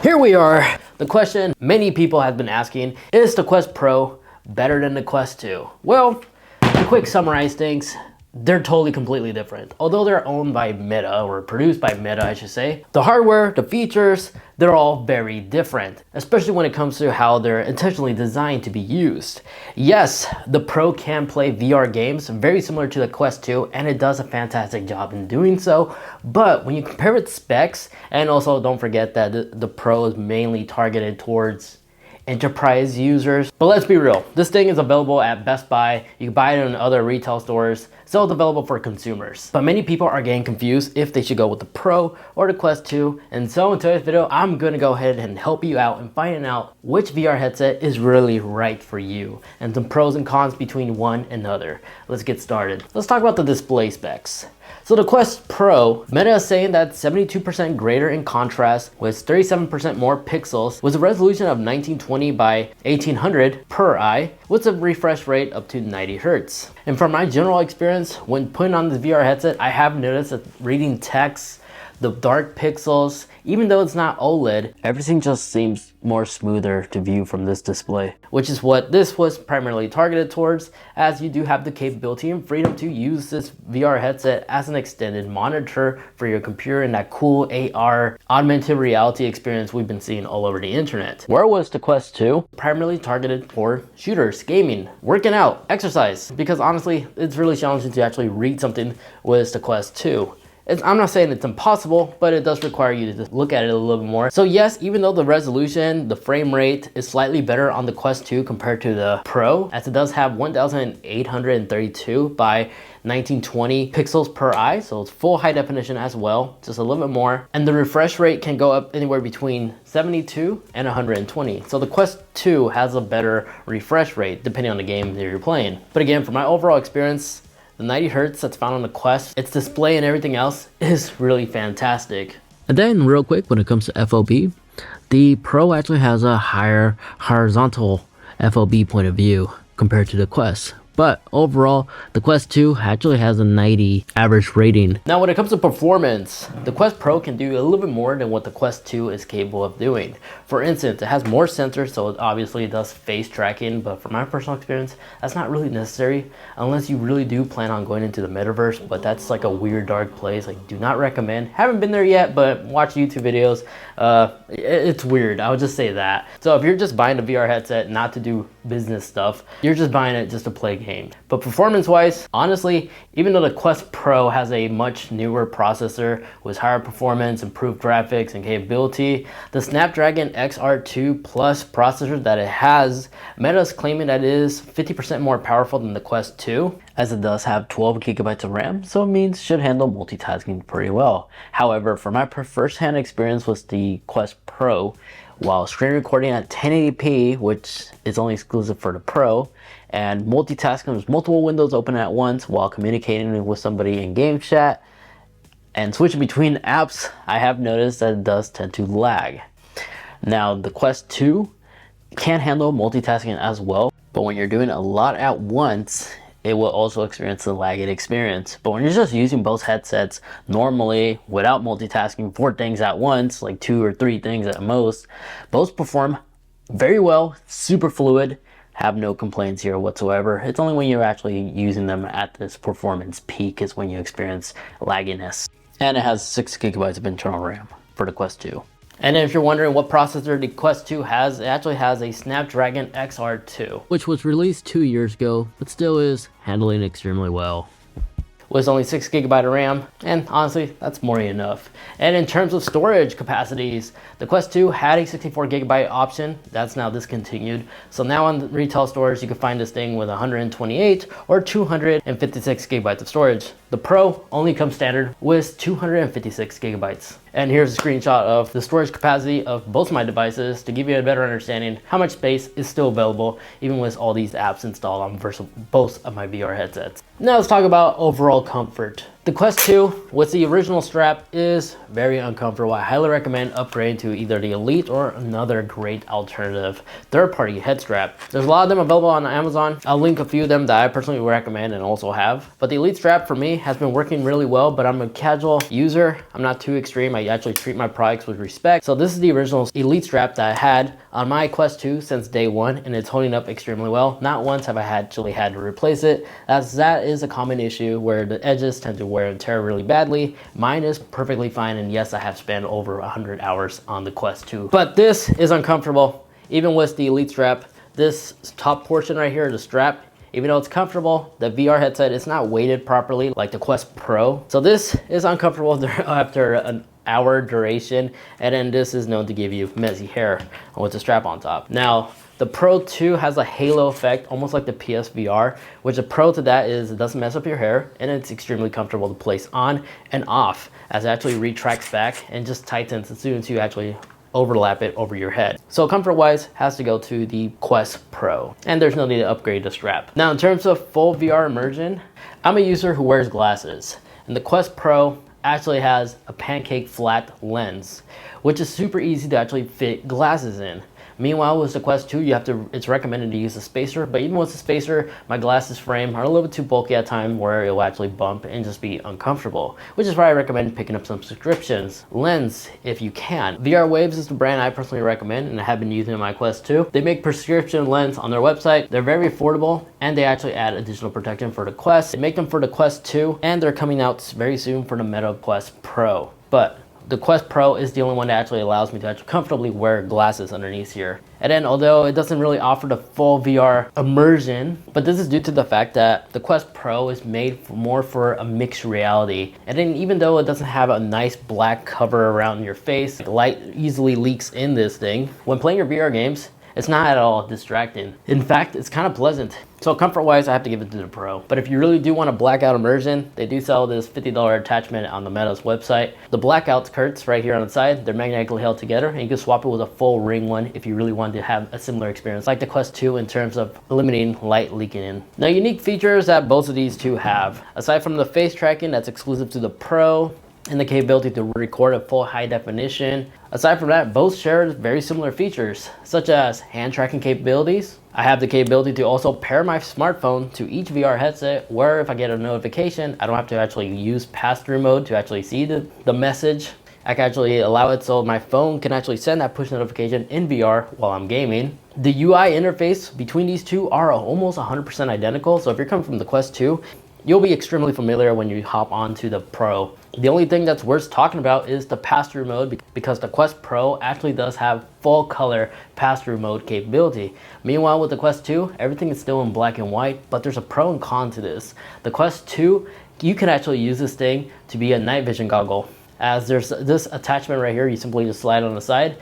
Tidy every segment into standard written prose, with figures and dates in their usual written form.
Here we are. The question many people have been asking, is the Quest Pro better than the Quest 2? Well, to quick summarize things, they're totally completely different. Although they're owned by Meta, or produced by Meta, I should say, the hardware, the features, they're all very different, especially when it comes to how they're intentionally designed to be used. Yes, the Pro can play VR games very similar to the Quest 2, and it does a fantastic job in doing so, but when you compare its specs, and also don't forget that the Pro is mainly targeted towards enterprise users. But let's be real, this thing is available at Best Buy, you can buy it in other retail stores, still available for consumers. But many people are getting confused if they should go with the Pro or the Quest 2, and so in today's video, I'm gonna go ahead and help you out in finding out which VR headset is really right for you, and some pros and cons between one and another. Let's get started. Let's talk about the display specs. So the Quest Pro, Meta is saying that 72% greater in contrast with 37% more pixels with a resolution of 1920 by 1800 per eye with a refresh rate up to 90 Hz. And from my general experience, when putting on this VR headset, I have noticed that reading text, the dark pixels, even though it's not OLED, everything just seems more smoother to view from this display, which is what this was primarily targeted towards, as you do have the capability and freedom to use this VR headset as an extended monitor for your computer and that cool AR augmented reality experience we've been seeing all over the internet. Where was the Quest 2? Primarily targeted for shooters, gaming, working out, exercise, because honestly, it's really challenging to actually read something with the Quest 2. I'm not saying it's impossible, but it does require you to look at it a little bit more. So yes, even though the resolution, the frame rate is slightly better on the Quest 2 compared to the Pro, as it does have 1832 by 1920 pixels per eye, so it's full high definition as well, just a little bit more. And the refresh rate can go up anywhere between 72 and 120. So the Quest 2 has a better refresh rate depending on the game that you're playing. But again, from my overall experience, the 90 Hz that's found on the Quest, its display and everything else is really fantastic. And then real quick, when it comes to FOV, the Pro actually has a higher horizontal FOV point of view compared to the Quest. But overall, the Quest 2 actually has a 90 average rating. Now when it comes to performance, the Quest Pro can do a little bit more than what the Quest 2 is capable of doing. For instance, it has more sensors, so it obviously does face tracking, but from my personal experience, that's not really necessary unless you really do plan on going into the metaverse, but that's like a weird dark place. Like, do not recommend. Haven't been there yet, but watch YouTube videos. It's weird, I would just say that. So if you're just buying a VR headset not to do business stuff, you're just buying it just to play games. But performance wise, honestly, even though the Quest Pro has a much newer processor with higher performance, improved graphics and capability, the Snapdragon XR2 Plus processor that it has, Meta is claiming that it is 50% more powerful than the Quest 2, as it does have 12 gigabytes of RAM, so it means should handle multitasking pretty well. However, for my first-hand experience with the Quest Pro, while screen recording at 1080p, which is only exclusive for the Pro, and multitasking with multiple windows open at once while communicating with somebody in game chat and switching between apps, I have noticed that it does tend to lag. Now, the Quest 2 can handle multitasking as well, but when you're doing a lot at once, it will also experience the lagging experience. But when you're just using both headsets normally without multitasking 4 things at once, like 2 or 3 things at most, both perform very well, super fluid, have no complaints here whatsoever. It's only when you're actually using them at this performance peak is when you experience lagginess. And it has 6 gigabytes of internal RAM for the Quest 2. And if you're wondering what processor the Quest 2 has, it actually has a Snapdragon XR2, which was released 2 years ago, but still is handling extremely well. With only 6 gigabyte of RAM, and honestly, that's more than enough. And in terms of storage capacities, the Quest 2 had a 64 gigabyte option, that's now discontinued. So now on retail stores, you can find this thing with 128 or 256 gigabytes of storage. The Pro only comes standard with 256 gigabytes. And here's a screenshot of the storage capacity of both my devices to give you a better understanding how much space is still available even with all these apps installed on both of my VR headsets. Now let's talk about overall comfort. The Quest 2 with the original strap is very uncomfortable. I highly recommend upgrading to either the Elite or another great alternative third-party head strap. There's a lot of them available on Amazon. I'll link a few of them that I personally recommend and also have. But the Elite strap for me has been working really well, but I'm a casual user. I'm not too extreme. I actually treat my products with respect. So this is the original Elite strap that I had on my Quest 2 since day one, and it's holding up extremely well. Not once have I actually had to replace it, as that is a common issue where the edges tend to wear and tear really badly. Mine is perfectly fine, and yes, I have spent over 100 hours on the Quest 2. But this is uncomfortable. Even with the Elite strap, this top portion right here, the strap, even though it's comfortable, the VR headset is not weighted properly like the Quest Pro. So this is uncomfortable after an hour duration, and then this is known to give you messy hair with the strap on top. Now, the Pro 2 has a halo effect, almost like the PSVR, which the pro to that is it doesn't mess up your hair, and it's extremely comfortable to place on and off, as it actually retracts back and just tightens as soon as you actually overlap it over your head. So comfort wise has to go to the Quest Pro, and there's no need to upgrade the strap. Now in terms of full VR immersion, I'm a user who wears glasses, and the Quest Pro actually has a pancake flat lens, which is super easy to actually fit glasses in. Meanwhile, with the Quest 2, it's recommended to use a spacer, but even with the spacer, my glasses frame are a little bit too bulky at time where it will actually bump and just be uncomfortable, which is why I recommend picking up some subscriptions. Lens, if you can. VR Waves is the brand I personally recommend, and I have been using in my Quest 2. They make prescription lens on their website. They're very affordable, and they actually add additional protection for the Quest. They make them for the Quest 2, and they're coming out very soon for the Meta Quest Pro. But the Quest Pro is the only one that actually allows me to actually comfortably wear glasses underneath here. And then although it doesn't really offer the full VR immersion, but this is due to the fact that the Quest Pro is made more for a mixed reality. And then even though it doesn't have a nice black cover around your face, light easily leaks in this thing. When playing your VR games, it's not at all distracting. In fact, it's kind of pleasant. So comfort-wise, I have to give it to the Pro. But if you really do want a blackout immersion, they do sell this $50 attachment on the Meta's website. The blackout skirts right here on the side, they're magnetically held together, and you can swap it with a full ring one if you really want to have a similar experience like the Quest 2 in terms of eliminating light leaking in. Now, unique features that both of these two have, aside from the face tracking that's exclusive to the Pro, and the capability to record at full high definition. Aside from that, both share very similar features, such as hand tracking capabilities. I have the capability to also pair my smartphone to each VR headset, where if I get a notification, I don't have to actually use pass-through mode to actually see the message. I can actually allow it so my phone can actually send that push notification in VR while I'm gaming. The UI interface between these two are almost 100% identical, so if you're coming from the Quest 2, you'll be extremely familiar when you hop onto the Pro. The only thing that's worth talking about is the pass-through mode, because the Quest Pro actually does have full color pass-through mode capability. Meanwhile, with the Quest 2, everything is still in black and white, but there's a pro and con to this. The Quest 2, you can actually use this thing to be a night vision goggle, as there's this attachment right here, you simply just slide on the side.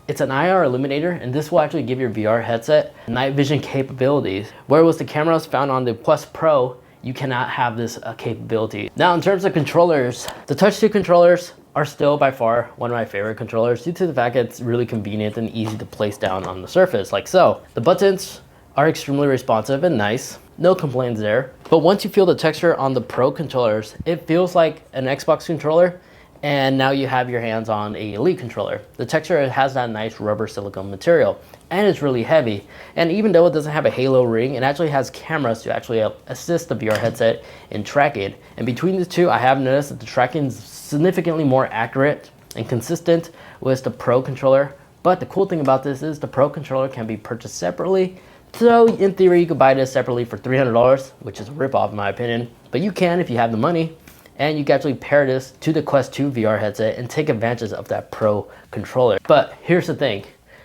It's an IR illuminator, and this will actually give your VR headset night vision capabilities. Whereas the cameras found on the Quest Pro, you cannot have this capability. Now in terms of controllers, the Touch 2 controllers are still by far one of my favorite controllers due to the fact that it's really convenient and easy to place down on the surface, like so. The buttons are extremely responsive and nice, no complaints there. But once you feel the texture on the Pro controllers, it feels like an Xbox controller, and now you have your hands on a Elite controller. The texture has that nice rubber silicone material, and it's really heavy. And even though it doesn't have a halo ring, it actually has cameras to actually assist the VR headset in tracking. And between the two, I have noticed that the tracking is significantly more accurate and consistent with the Pro controller. But the cool thing about this is the Pro controller can be purchased separately. So in theory, you could buy this separately for $300, which is a ripoff in my opinion. But you can if you have the money. And you can actually pair this to the Quest 2 VR headset and take advantage of that Pro controller. But here's the thing.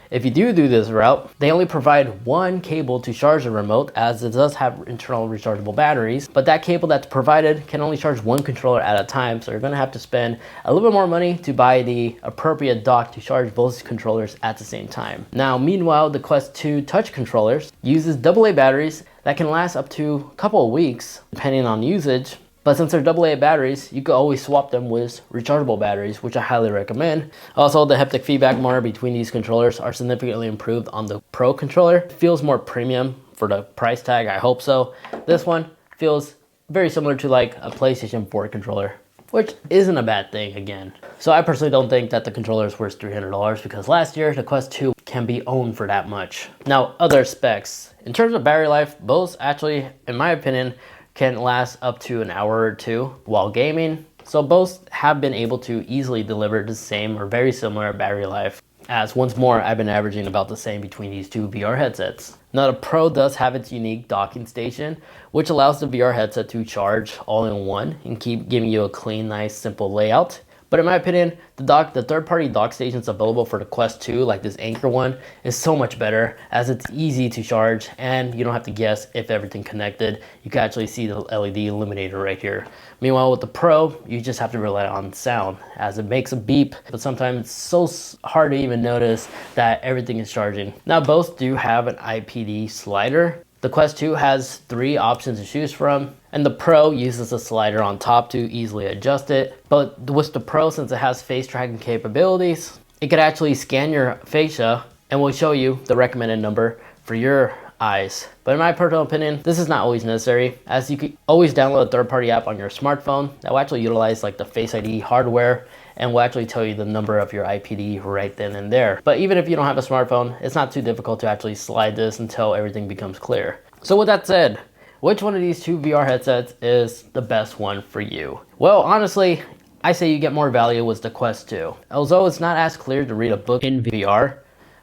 If you do this route, they only provide one cable to charge the remote, as it does have internal rechargeable batteries, but that cable that's provided can only charge one controller at a time, so you're gonna have to spend a little bit more money to buy the appropriate dock to charge both controllers at the same time. Now, meanwhile, the Quest 2 touch controllers uses AA batteries that can last up to a couple of weeks, depending on usage. But since they're AA batteries, you can always swap them with rechargeable batteries, which I highly recommend. Also, the haptic feedback motor between these controllers are significantly improved on the Pro controller. It feels more premium for the price tag, I hope so. This one feels very similar to like a PlayStation 4 controller, which isn't a bad thing again. So I personally don't think that the controller is worth $300 because last year the Quest 2 can be owned for that much. Now, other specs. In terms of battery life, both actually, in my opinion, can last up to an hour or two while gaming. So both have been able to easily deliver the same or very similar battery life. As once more, I've been averaging about the same between these two VR headsets. Now the Pro does have its unique docking station, which allows the VR headset to charge all in one and keep giving you a clean, nice, simple layout. But in my opinion, the third-party dock stations available for the Quest 2, like this Anker one, is so much better as it's easy to charge and you don't have to guess if everything connected. You can actually see the LED illuminator right here. Meanwhile, with the Pro, you just have to rely on sound as it makes a beep, but sometimes it's so hard to even notice that everything is charging. Now, both do have an IPD slider. The Quest 2 has 3 options to choose from, and the Pro uses a slider on top to easily adjust it. But with the Pro, since it has face tracking capabilities, it could actually scan your fascia and will show you the recommended number for your eyes. But in my personal opinion, this is not always necessary, as you can always download a third-party app on your smartphone that will actually utilize like the Face ID hardware and will actually tell you the number of your IPD right then and there. But even if you don't have a smartphone, it's not too difficult to actually slide this until everything becomes clear. So with that said, which one of these two VR headsets is the best one for you? Well, honestly, I say you get more value with the Quest 2. Although it's not as clear to read a book in VR,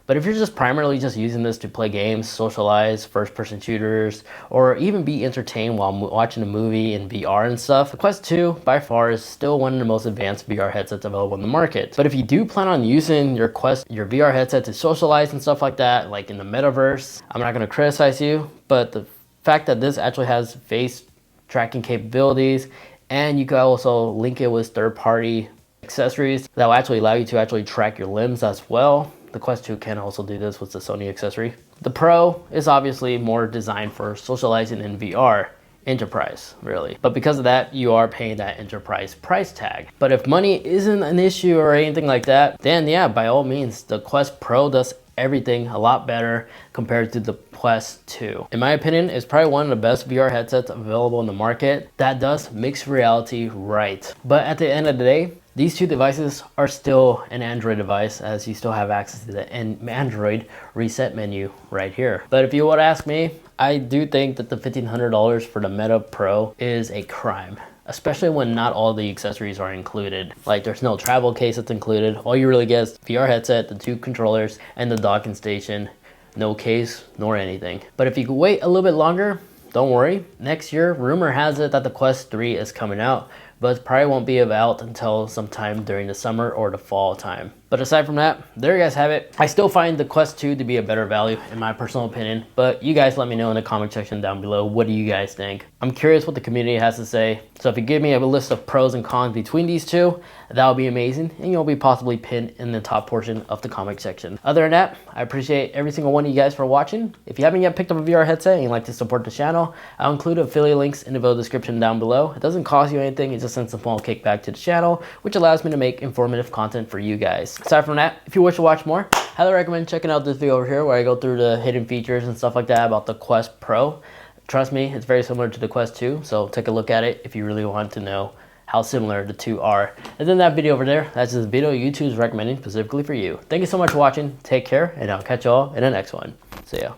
but if you're just primarily just using this to play games, socialize, first-person shooters, or even be entertained while watching a movie in VR and stuff, the Quest 2 by far is still one of the most advanced VR headsets available in the market. But if you do plan on using your VR headset to socialize and stuff like that, like in the metaverse, I'm not going to criticize you, but the fact that this actually has face tracking capabilities, and you can also link it with third-party accessories that will actually allow you to actually track your limbs as well. The Quest 2 can also do this with the Sony accessory. The Pro is obviously more designed for socializing in VR, enterprise really. But because of that, you are paying that enterprise price tag. But if money isn't an issue or anything like that, then yeah, by all means, the Quest Pro does everything a lot better compared to the Quest 2. In my opinion, it's probably one of the best VR headsets available in the market that does mixed reality right. But at the end of the day, these two devices are still an Android device, as you still have access to the Android reset menu right here. But if you would ask me, I do think that the $1,500 for the Meta Pro is a crime, especially when not all the accessories are included. Like there's no travel case that's included. All you really get is VR headset, the 2 controllers, and the docking station. No case nor anything. But if you could wait a little bit longer, don't worry. Next year, rumor has it that the Quest 3 is coming out, but it probably won't be out until sometime during the summer or the fall time. But aside from that, there you guys have it. I still find the Quest 2 to be a better value in my personal opinion, but you guys let me know in the comment section down below. What do you guys think? I'm curious what the community has to say. So if you give me a list of pros and cons between these two, that would be amazing, and you'll be possibly pinned in the top portion of the comment section. Other than that, I appreciate every single one of you guys for watching. If you haven't yet picked up a VR headset and you'd like to support the channel, I'll include affiliate links in the video description down below. It doesn't cost you anything, it just sends a small kickback to the channel, which allows me to make informative content for you guys. Aside from that, if you wish to watch more, highly recommend checking out this video over here where I go through the hidden features and stuff like that about the Quest Pro. Trust me, it's very similar to the Quest 2, so take a look at it if you really want to know how similar the two are. And then that video over there, that's just a video YouTube is recommending specifically for you. Thank you so much for watching, take care, and I'll catch you all in the next one. See ya.